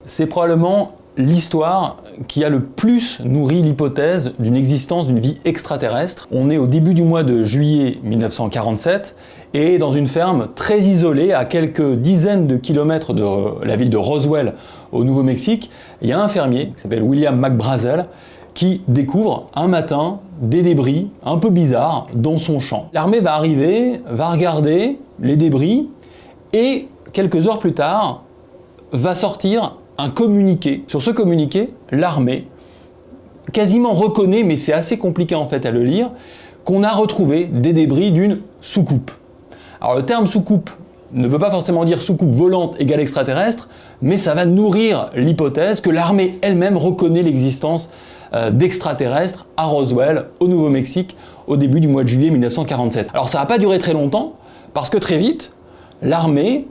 c'est probablement l'histoire qui a le plus nourri l'hypothèse d'une existence d'une vie extraterrestre. On est au début du mois de juillet 1947 et dans une ferme très isolée à quelques dizaines de kilomètres de la ville de Roswell au Nouveau-Mexique, il y a un fermier qui s'appelle William McBrazel qui découvre un matin des débris un peu bizarres dans son champ. L'armée va arriver, va regarder les débris et quelques heures plus tard va sortir un communiqué. Sur ce communiqué, l'armée quasiment reconnaît, mais c'est assez compliqué en fait à le lire, qu'on a retrouvé des débris d'une soucoupe. Alors le terme soucoupe ne veut pas forcément dire soucoupe volante égale extraterrestre, mais ça va nourrir l'hypothèse que l'armée elle-même reconnaît l'existence d'extraterrestres à Roswell, au Nouveau-Mexique, au début du mois de juillet 1947. Alors ça n'a pas duré très longtemps, parce que très vite, l'armée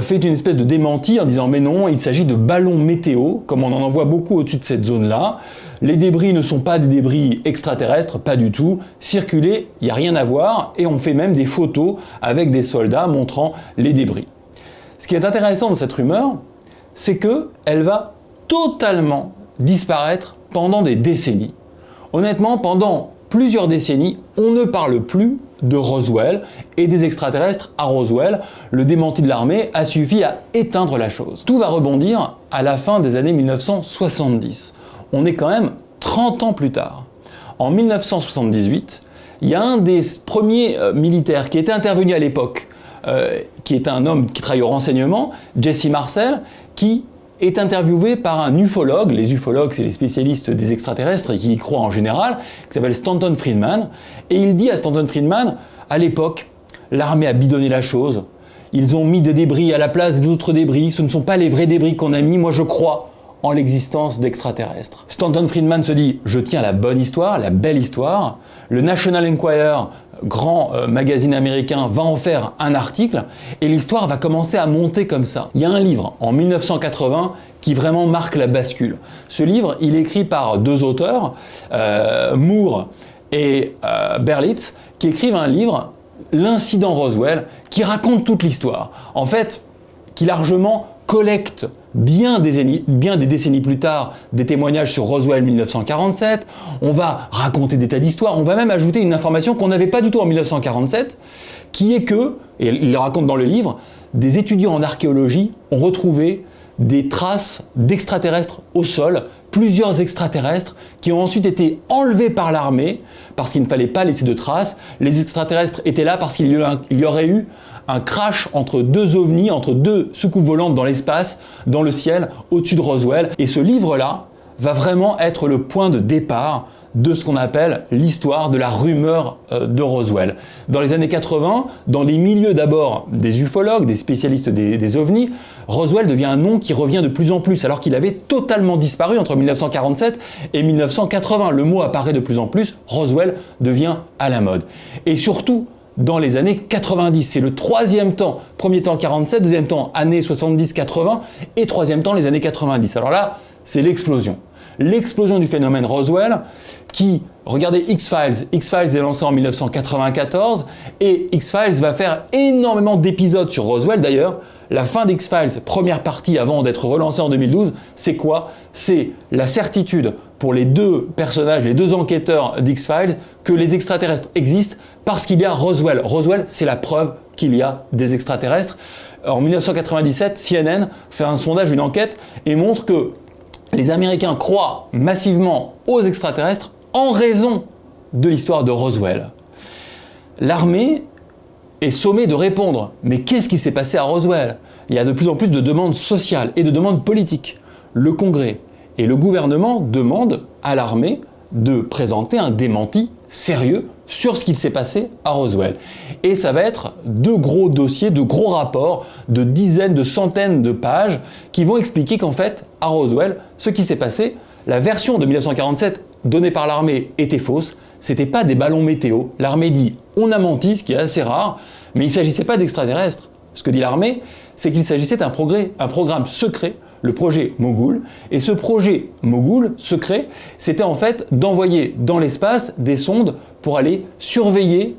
fait une espèce de démenti en disant mais non, il s'agit de ballons météo, comme on en envoie beaucoup au-dessus de cette zone-là. Les débris ne sont pas des débris extraterrestres, pas du tout. Circuler, il n'y a rien à voir, et on fait même des photos avec des soldats montrant les débris. Ce qui est intéressant de cette rumeur, c'est qu'elle va totalement disparaître pendant des décennies. Honnêtement, pendant plusieurs décennies, on ne parle plus de Roswell et des extraterrestres à Roswell. Le démenti de l'armée a suffi à éteindre la chose. Tout va rebondir à la fin des années 1970. On est quand même 30 ans plus tard. En 1978, il y a un des premiers militaires qui était intervenu à l'époque, qui est un homme qui travaille au renseignement, Jesse Marcel, qui est interviewé par un ufologue. Les ufologues, c'est les spécialistes des extraterrestres et qui y croient en général, qui s'appelle Stanton Friedman. Et il dit à Stanton Friedman, à l'époque, l'armée a bidonné la chose. Ils ont mis des débris à la place des autres débris. Ce ne sont pas les vrais débris qu'on a mis. Moi, je crois en l'existence d'extraterrestres. Stanton Friedman se dit, je tiens la bonne histoire, la belle histoire. Le National Enquirer, grand magazine américain, va en faire un article et l'histoire va commencer à monter comme ça. Il y a un livre en 1980 qui vraiment marque la bascule. Ce livre, il est écrit par deux auteurs, Moore et Berlitz, qui écrivent un livre, L'incident Roswell, qui raconte toute l'histoire. En fait, qui largement collecte bien des décennies plus tard des témoignages sur Roswell 1947, on va raconter des tas d'histoires, on va même ajouter une information qu'on n'avait pas du tout en 1947, qui est que, et il le raconte dans le livre, des étudiants en archéologie ont retrouvé des traces d'extraterrestres au sol, plusieurs extraterrestres qui ont ensuite été enlevés par l'armée parce qu'il ne fallait pas laisser de traces. Les extraterrestres étaient là parce qu'il y aurait eu un crash entre deux ovnis, entre deux soucoupes volantes dans l'espace, dans le ciel, au-dessus de Roswell. Et ce livre-là va vraiment être le point de départ de ce qu'on appelle l'histoire de la rumeur de Roswell. Dans les années 80, dans les milieux d'abord des ufologues, des spécialistes des ovnis, Roswell devient un nom qui revient de plus en plus, alors qu'il avait totalement disparu entre 1947 et 1980. Le mot apparaît de plus en plus, Roswell devient à la mode. Et surtout, dans les années 90, c'est le troisième temps, premier temps 47, deuxième temps années 70-80 et troisième temps les années 90. Alors là, c'est l'explosion. L'explosion du phénomène Roswell qui, regardez X-Files, X-Files est lancé en 1994 et X-Files va faire énormément d'épisodes sur Roswell. D'ailleurs, la fin d'X-Files, première partie avant d'être relancée en 2012, c'est quoi? C'est la certitude pour les deux personnages, les deux enquêteurs d'X-Files, que les extraterrestres existent parce qu'il y a Roswell. Roswell, c'est la preuve qu'il y a des extraterrestres. En 1997, CNN fait un sondage, une enquête, et montre que les Américains croient massivement aux extraterrestres en raison de l'histoire de Roswell. L'armée est sommée de répondre. Mais qu'est-ce qui s'est passé à Roswell? Il y a de plus en plus de demandes sociales et de demandes politiques. Le Congrès et le gouvernement demandent à l'armée de présenter un démenti sérieux sur ce qui s'est passé à Roswell. Et ça va être de gros dossiers, de gros rapports, de dizaines, de centaines de pages qui vont expliquer qu'en fait, à Roswell, ce qui s'est passé, la version de 1947 donnée par l'armée était fausse, c'était pas des ballons météo. L'armée dit, on a menti, ce qui est assez rare, mais il ne s'agissait pas d'extraterrestres. Ce que dit l'armée, c'est qu'il s'agissait d'un programme secret, le projet Mogul. Et ce projet Mogul secret, c'était en fait d'envoyer dans l'espace des sondes pour aller surveiller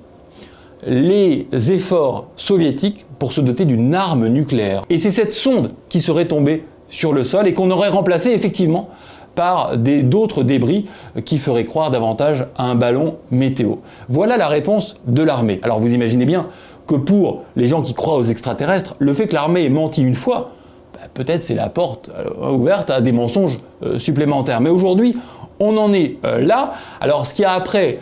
les efforts soviétiques pour se doter d'une arme nucléaire. Et c'est cette sonde qui serait tombée sur le sol et qu'on aurait remplacé effectivement par d'autres débris qui feraient croire davantage à un ballon météo. Voilà la réponse de l'armée. Alors vous imaginez bien que pour les gens qui croient aux extraterrestres, le fait que l'armée ait menti une fois, peut-être c'est la porte ouverte à des mensonges supplémentaires. Mais aujourd'hui, on en est là. Alors ce qui a après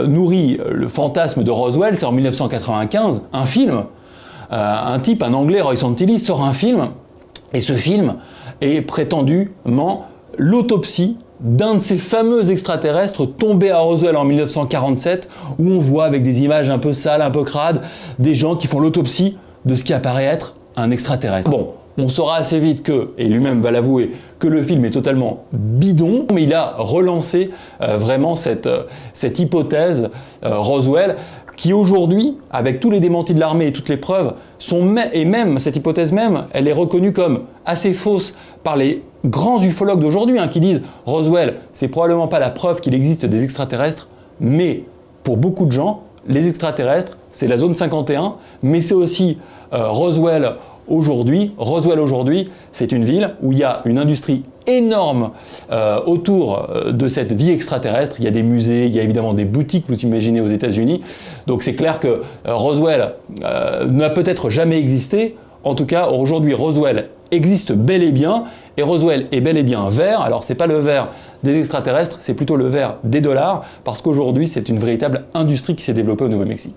nourri le fantasme de Roswell, c'est en 1995, un film, un Anglais, Roy Santilli, sort un film, et ce film est prétendument l'autopsie d'un de ces fameux extraterrestres tombés à Roswell en 1947, où on voit avec des images un peu sales, un peu crades, des gens qui font l'autopsie de ce qui apparaît être un extraterrestre. Bon, on saura assez vite que, et lui-même va l'avouer, que le film est totalement bidon, mais il a relancé vraiment cette hypothèse Roswell, qui aujourd'hui, avec tous les démentis de l'armée et toutes les preuves, et même cette hypothèse même, elle est reconnue comme assez fausse par les grands ufologues d'aujourd'hui, qui disent Roswell, c'est probablement pas la preuve qu'il existe des extraterrestres, mais pour beaucoup de gens, les extraterrestres, c'est la zone 51, mais c'est aussi Roswell aujourd'hui. Roswell aujourd'hui, c'est une ville où il y a une industrie énorme autour de cette vie extraterrestre. Il y a des musées, il y a évidemment des boutiques, vous imaginez, aux États-Unis. Donc c'est clair que Roswell n'a peut-être jamais existé. En tout cas, aujourd'hui, Roswell existe bel et bien, et Roswell est bel et bien vert. Alors c'est pas le vert des extraterrestres, c'est plutôt le vert des dollars, parce qu'aujourd'hui, c'est une véritable industrie qui s'est développée au Nouveau-Mexique.